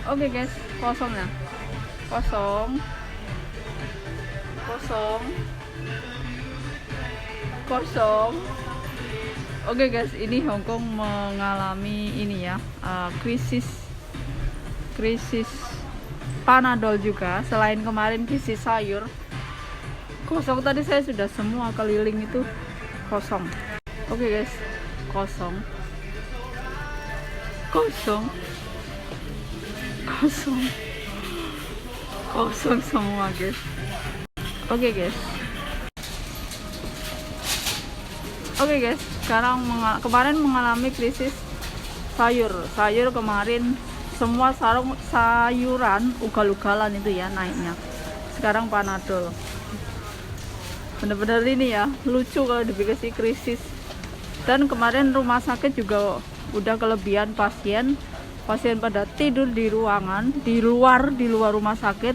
Oke guys, kosong ya. Kosong. Kosong. Kosong. Oke guys, ini Hong Kong mengalami ini ya, krisis Panadol juga. Selain kemarin krisis sayur, kosong. Tadi saya sudah semua keliling itu kosong. Oke guys, kosong. Kosong. Kosong. Kosong semua guys. Oke guys. Oke guys, sekarang kemarin mengalami krisis sayur kemarin semua sayuran ugal-ugalan itu ya naiknya. Sekarang Panadol. Bener-bener ini ya, lucu kalau dikasih krisis. Dan kemarin rumah sakit juga udah kelebihan pasien pada tidur di ruangan, di luar rumah sakit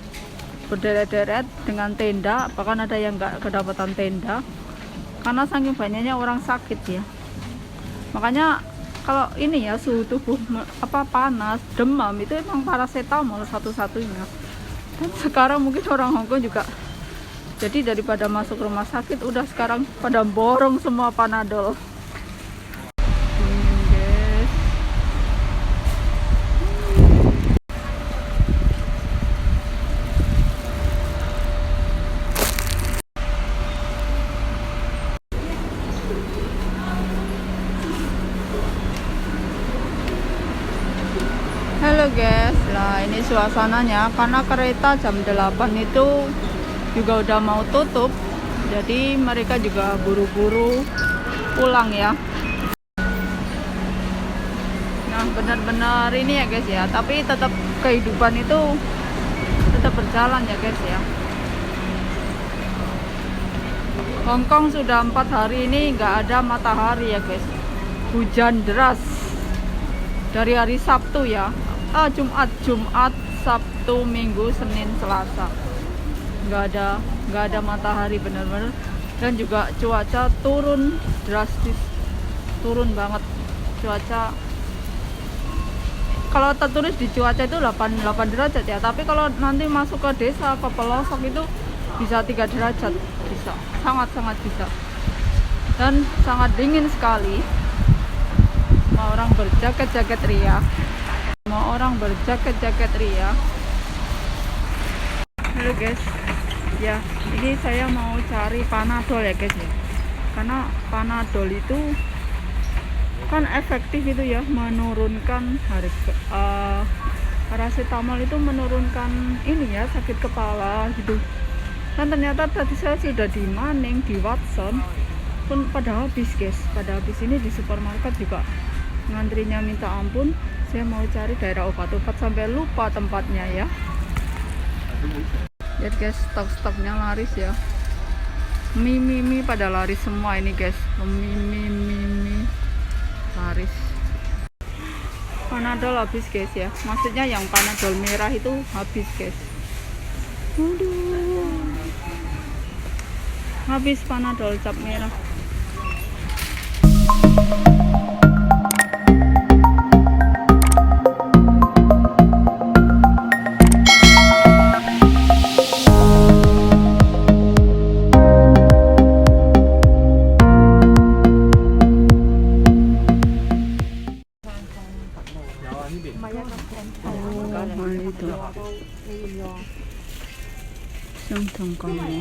berderet-deret dengan tenda, bahkan ada yang nggak kedapatan tenda karena saking banyaknya orang sakit ya. Makanya kalau ini ya suhu tubuh panas, demam itu emang paracetamol satu-satunya. Dan sekarang mungkin orang Hong Kong juga jadi daripada masuk rumah sakit udah sekarang pada borong semua Panadol. Halo guys, nah ini suasananya karena kereta jam 8 itu juga udah mau tutup, jadi mereka juga buru-buru pulang ya. Nah benar-benar ini ya guys ya, tapi tetap kehidupan itu tetap berjalan ya guys ya. Hong Kong sudah 4 hari ini nggak ada matahari ya guys, hujan deras dari hari Sabtu ya. Jumat, Sabtu, Minggu, Senin, Selasa nggak ada matahari bener-bener. Dan juga cuaca turun drastis, turun banget cuaca. Kalau tertulis di cuaca itu 8 derajat ya, tapi kalau nanti masuk ke desa, ke pelosok itu bisa 3 derajat, bisa sangat bisa, dan sangat dingin sekali. Semua orang berjaket-jaket ria. Halo guys ya, ini saya mau cari Panadol ya guys ya, karena Panadol itu kan efektif itu ya, menurunkan paracetamol itu menurunkan ini ya, sakit kepala gitu. Dan ternyata tadi saya sudah di Manning, di Watson pun pada habis guys, ini di supermarket juga ngantrinya minta ampun. Saya mau cari daerah obat-obat sampai lupa tempatnya ya. Lihat guys, stok-stoknya laris ya. Mie pada laris semua ini guys. Mie laris. Panadol habis guys ya. Maksudnya yang Panadol merah itu habis guys. Aduh. Habis Panadol cap merah.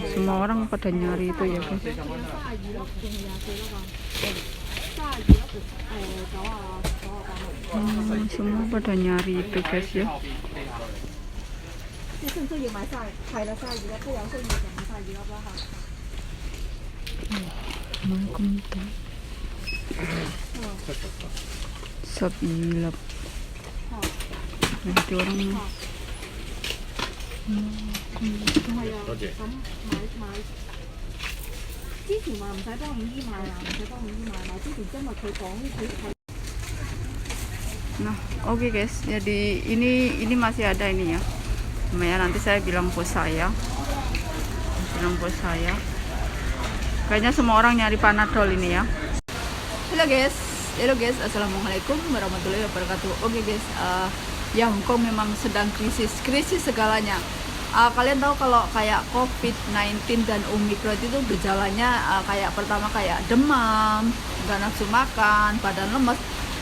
Semua orang pada nyari itu ya guys. Semua pada nyari itu guys ya. Sabilap. Nanti orang Nah, oke guys, jadi ini masih ada ini ya. Lumayan, nanti saya bilang bos saya. Kayaknya semua orang nyari Panadol ini ya. Halo guys, assalamualaikum warahmatullahi wabarakatuh. Oke guys, ya Hong Kong memang sedang krisis segalanya. Kalian tahu kalau kayak COVID-19 dan Omicron itu gejalanya kayak pertama kayak demam, nggak nafsu makan, badan lemes.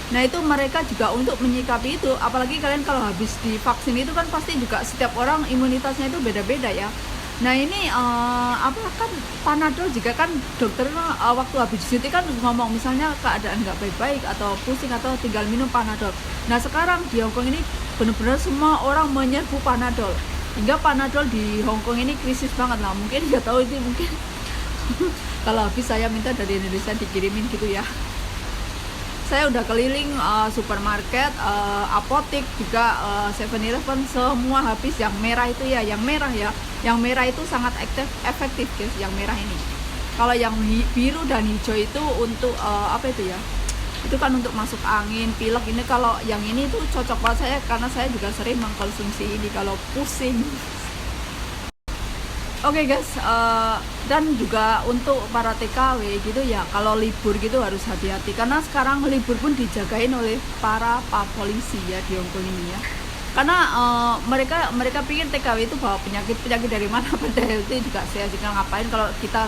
Nah itu mereka juga untuk menyikapi itu, apalagi kalian kalau habis divaksin itu kan pasti juga setiap orang imunitasnya itu beda-beda ya. Nah ini kan Panadol juga kan dokter waktu habis disuntik kan ngomong misalnya keadaan nggak baik-baik atau pusing atau tinggal minum Panadol. Nah sekarang di Hong Kong ini benar-benar semua orang menyerbu Panadol, hingga Panadol di Hong Kong ini krisis banget lah. Mungkin nggak tahu itu mungkin kalau habis saya minta dari Indonesia dikirimin gitu ya. Saya udah keliling supermarket, apotek juga, 7-Eleven, semua habis. Yang merah itu ya, yang merah ya, yang merah itu sangat efektif guys, yang merah ini. Kalau yang biru dan hijau itu untuk apa itu ya, itu kan untuk masuk angin, pilek. Ini kalau yang ini tuh cocok buat saya karena saya juga sering mengkonsumsi ini kalau pusing. Oke guys, dan juga untuk para TKW gitu ya, kalau libur gitu harus hati-hati karena sekarang libur pun dijagain oleh para polisi ya di Hong Kong ini ya. Karena mereka pikir TKW itu bawa penyakit dari mana, padahal itu juga saya juga ngapain kalau kita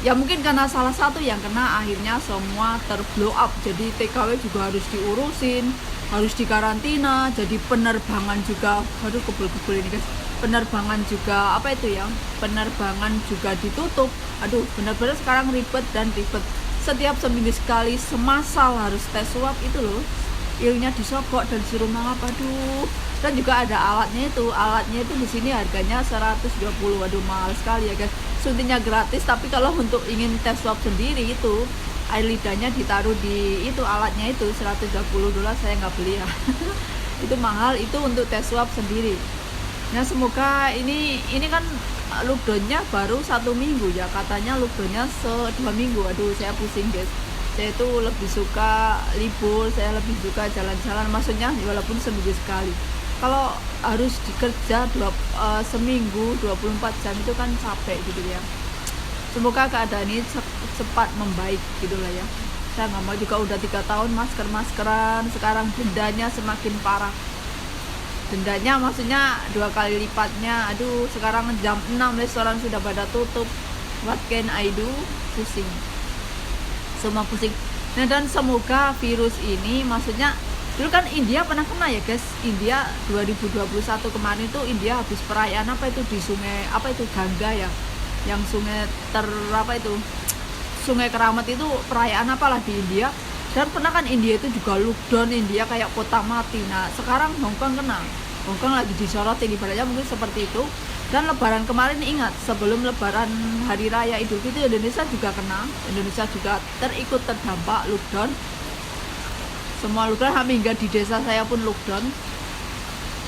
ya, mungkin karena salah satu yang kena akhirnya semua terblow up. Jadi TKW juga harus diurusin, harus dikarantina, jadi penerbangan juga, aduh kebul-kebul ini guys, penerbangan juga apa itu ya, penerbangan juga ditutup. Aduh benar-benar sekarang ribet dan ribet. Setiap seminggu sekali semasal harus tes swab itu loh, ilnya disogok dan suruh mangap. Aduh, dan juga ada alatnya itu di sini harganya 120. Waduh mahal sekali ya guys. Suntiknya gratis, tapi kalau untuk ingin tes swab sendiri itu air lidahnya ditaruh di itu alatnya itu $120, saya nggak beli ya. Itu mahal itu untuk tes swab sendiri. Nah semoga ini kan lockdownnya baru 1 minggu ya, katanya lockdownnya 2 minggu. Aduh saya pusing guys, saya itu lebih suka libur, saya lebih suka jalan-jalan, maksudnya walaupun seminggu sekali. Kalau harus dikerja seminggu 24 jam itu kan capek gitu ya. Semoga keadaan ini cepat membaik gitu lah ya. Saya nggak mau juga udah 3 tahun maskeran, sekarang dendanya semakin parah. Dendanya maksudnya 2 kali lipatnya. Aduh sekarang jam 6 restoran sudah pada tutup. What can I do? Pusing, semua pusing. Nah dan semoga virus ini, maksudnya dulu kan India pernah kena ya guys. India 2021 kemarin itu India habis perayaan apa itu di sungai apa itu Gangga ya, yang sungai Sungai Keramat itu perayaan apalah di India. Dan pernah kan India itu juga lockdown, India kayak kota mati. Nah sekarang Hong Kong kena, Hong Kong lagi disorotin ibaratnya mungkin seperti itu. Dan lebaran kemarin ingat, sebelum lebaran hari raya Idul Fitri Indonesia juga kena, Indonesia juga terikut terdampak lockdown. Semua lockdown, hingga di desa saya pun lockdown.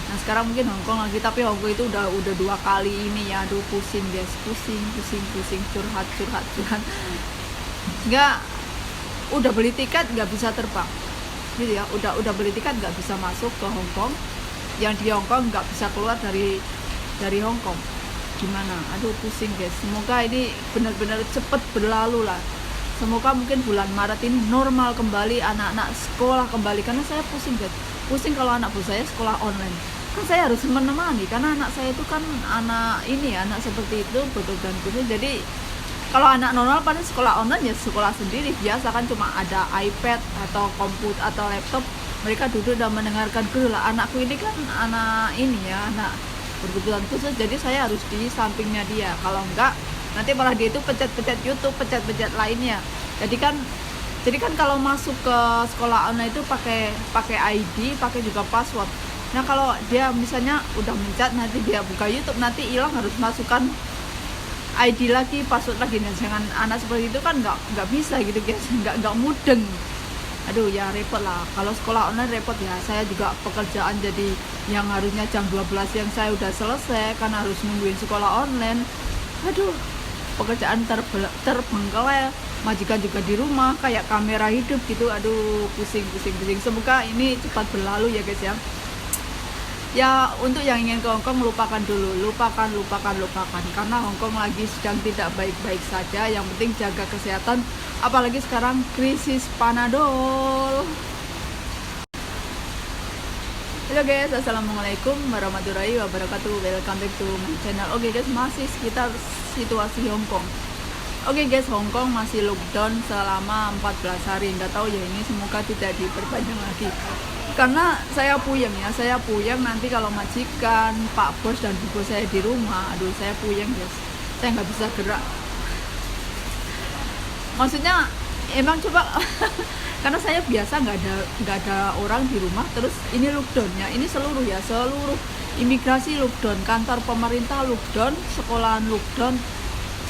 Nah sekarang mungkin Hong Kong lagi, tapi Hong Kong itu udah 2 kali ini ya. Aduh pusing guys, pusing, curhat. Nggak, udah beli tiket nggak bisa terbang gitu ya, udah beli tiket nggak bisa masuk ke Hong Kong, yang di Hong Kong nggak bisa keluar dari Hong Kong. Gimana, aduh pusing guys. Semoga ini benar-benar cepet berlalu lah. Semoga mungkin bulan Maret ini normal kembali, anak-anak sekolah kembali. Karena saya pusing guys, pusing kalau anak saya sekolah online. Kan saya harus menemani, karena anak saya itu kan anak seperti itu, betul dan khusus. Jadi kalau anak normal pada sekolah online ya sekolah sendiri biasa kan, cuma ada iPad atau komputer atau laptop, mereka duduk dan mendengarkan guru lah. Anakku ini kan anak berkebutuhan khusus, jadi saya harus di sampingnya dia. Kalau enggak nanti malah dia itu pencet-pencet YouTube, pencet-pencet lainnya. Jadi kan kalau masuk ke sekolah online itu pakai ID, pakai juga password. Nah kalau dia misalnya udah mencet, nanti dia buka YouTube, nanti hilang, harus masukkan ID lagi, password lagi. Nah jangan anak seperti itu kan nggak bisa gitu guys, nggak mudeng. Aduh ya repot lah, kalau sekolah online repot ya. Saya juga pekerjaan jadi yang harusnya jam 12 yang saya udah selesai, kan harus nungguin sekolah online. Aduh pekerjaan terbengkelai, majikan juga di rumah kayak kamera hidup gitu. Aduh pusing. Semoga ini cepat berlalu ya guys ya. Ya untuk yang ingin ke Hong Kong lupakan dulu, lupakan, karena Hong Kong lagi sedang tidak baik-baik saja. Yang penting jaga kesehatan, apalagi sekarang krisis Panadol. Halo guys, assalamualaikum warahmatullahi wabarakatuh. Welcome back to my channel. Oke guys, masih sekitar situasi Hong Kong. Oke guys, Hong Kong masih lockdown selama 14 hari. Nggak tahu ya, ini semoga tidak diperpanjang lagi. Karena saya puyeng ya, saya puyeng nanti kalau majikan, Pak Bos dan Bu Bos saya di rumah. Aduh, saya puyeng guys. Saya nggak bisa gerak. Maksudnya emang coba karena saya biasa nggak ada orang di rumah, terus ini lockdownnya ini seluruh imigrasi lockdown, kantor pemerintah lockdown, sekolahan lockdown.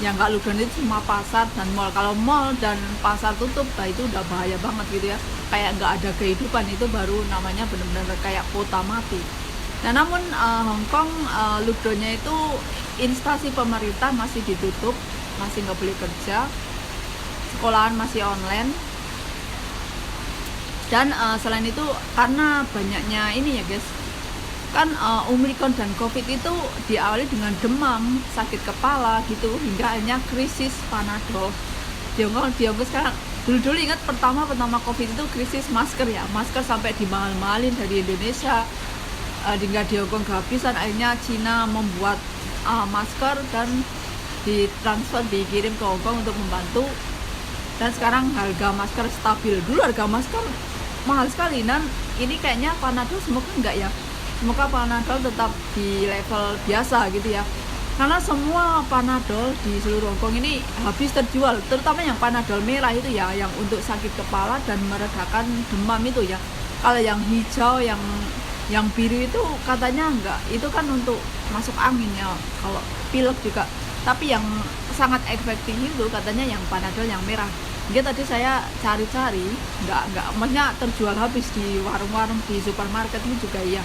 Yang nggak lockdown itu cuma pasar dan mall. Kalau mall dan pasar tutup, nah itu udah bahaya banget gitu ya, kayak nggak ada kehidupan. Itu baru namanya benar-benar kayak kota mati. Nah namun Hong Kong lockdownnya itu instansi pemerintah masih ditutup, masih nggak boleh kerja, sekolahan masih online. Dan selain itu karena banyaknya ini ya guys, kan Omicron dan Covid itu diawali dengan demam, sakit kepala gitu, hingga akhirnya krisis Panadol. Di Hong Kong sekarang, dulu ingat pertama Covid itu krisis masker ya, masker sampai dimahal-mahalin dari Indonesia, hingga di Hong Kong kehabisan. Akhirnya Cina membuat masker dan ditransfer, dikirim ke Hong Kong untuk membantu. Dan sekarang harga masker stabil. Dulu harga masker mahal sekali, dan ini kayaknya Panadol semoga enggak ya, semoga Panadol tetap di level biasa gitu ya, karena semua Panadol di seluruh Hong Kong ini habis terjual, terutama yang Panadol merah itu ya, yang untuk sakit kepala dan meredakan demam itu ya. Kalau yang hijau, yang biru itu katanya enggak, itu kan untuk masuk angin ya, kalau pilek juga. Tapi yang sangat efektif itu katanya yang Panadol yang merah. Jadi tadi saya cari-cari, nggak, maksudnya terjual habis di warung-warung, di supermarket ini juga iya.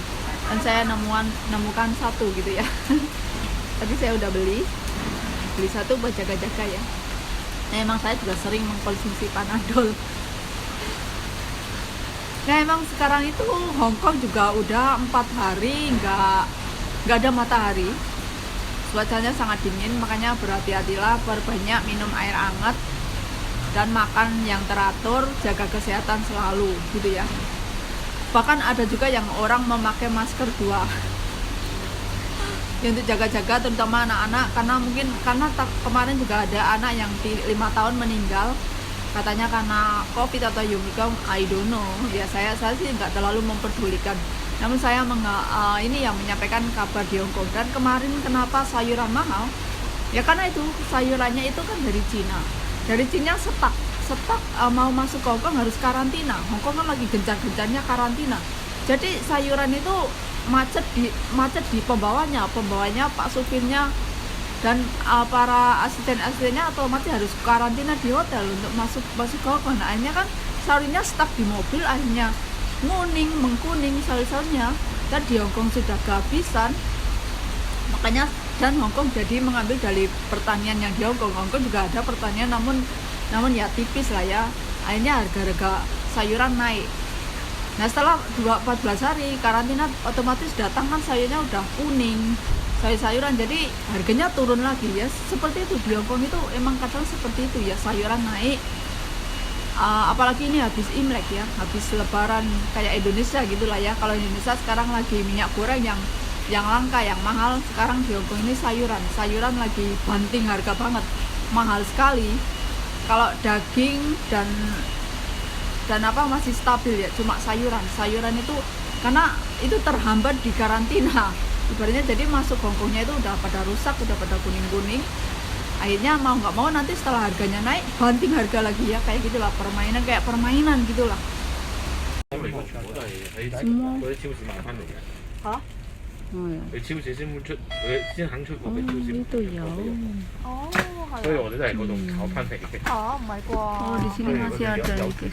Dan saya nemukan satu gitu ya. Tadi saya udah beli satu buat jaga-jaga ya. Nah emang saya juga sering mengkonsumsi Panadol. Nah emang sekarang itu Hong Kong juga udah 4 hari nggak ada matahari. Cuacanya sangat dingin, makanya berhati-hatilah, perbanyak minum air hangat dan makan yang teratur, jaga kesehatan selalu gitu ya. Bahkan ada juga yang orang memakai masker 2 ya, untuk jaga-jaga, terutama anak-anak, karena kemarin juga ada anak yang 5 tahun meninggal, katanya karena Covid atau Omicron, I don't know ya. Saya sih nggak terlalu memperdulikan. Namun saya menyampaikan kabar di Hong Kong. Dan kemarin kenapa sayuran mahal? Ya karena itu sayurannya itu kan dari Cina. Dari Cina stok mau masuk ke Hong Kong harus karantina. Hong Kong kan lagi gencar-gencarnya karantina. Jadi sayuran itu macet di pembawanya Pak supirnya dan para asisten-asistennya otomatis harus karantina di hotel untuk masuk ke Hong Kong. Nah, akhirnya kan sayurnya stuck di mobil, akhirnya mengkuning sayur-sayurnya, dan di Hong Kong sudah kehabisan. Makanya dan Hong Kong jadi mengambil dari pertanian yang di Hong Kong. Hong Kong juga ada pertanian, namun ya tipis lah ya. Akhirnya harga sayuran naik. Nah setelah 14 hari karantina, otomatis datang kan sayurnya udah kuning, sayuran, jadi harganya turun lagi ya. Seperti itu di Hong Kong itu emang kadang seperti itu ya, sayuran naik. Apalagi ini habis Imlek ya, habis Lebaran kayak Indonesia gitulah ya. Kalau Indonesia sekarang lagi minyak goreng yang langka, yang mahal. Sekarang di Hong Kong ini sayuran lagi banting harga banget, mahal sekali. Kalau daging dan masih stabil ya, cuma sayuran itu karena itu terhambat di karantina ibaratnya. Jadi masuk Hong Kongnya itu udah pada rusak, udah pada kuning-kuning. Akhirnya mau nggak mau nanti setelah harganya naik, banting harga lagi ya, kayak gitulah, permainan gitulah. Semua. Hah? Oh ya. Itu ya. Oh, di sini masih ada itu.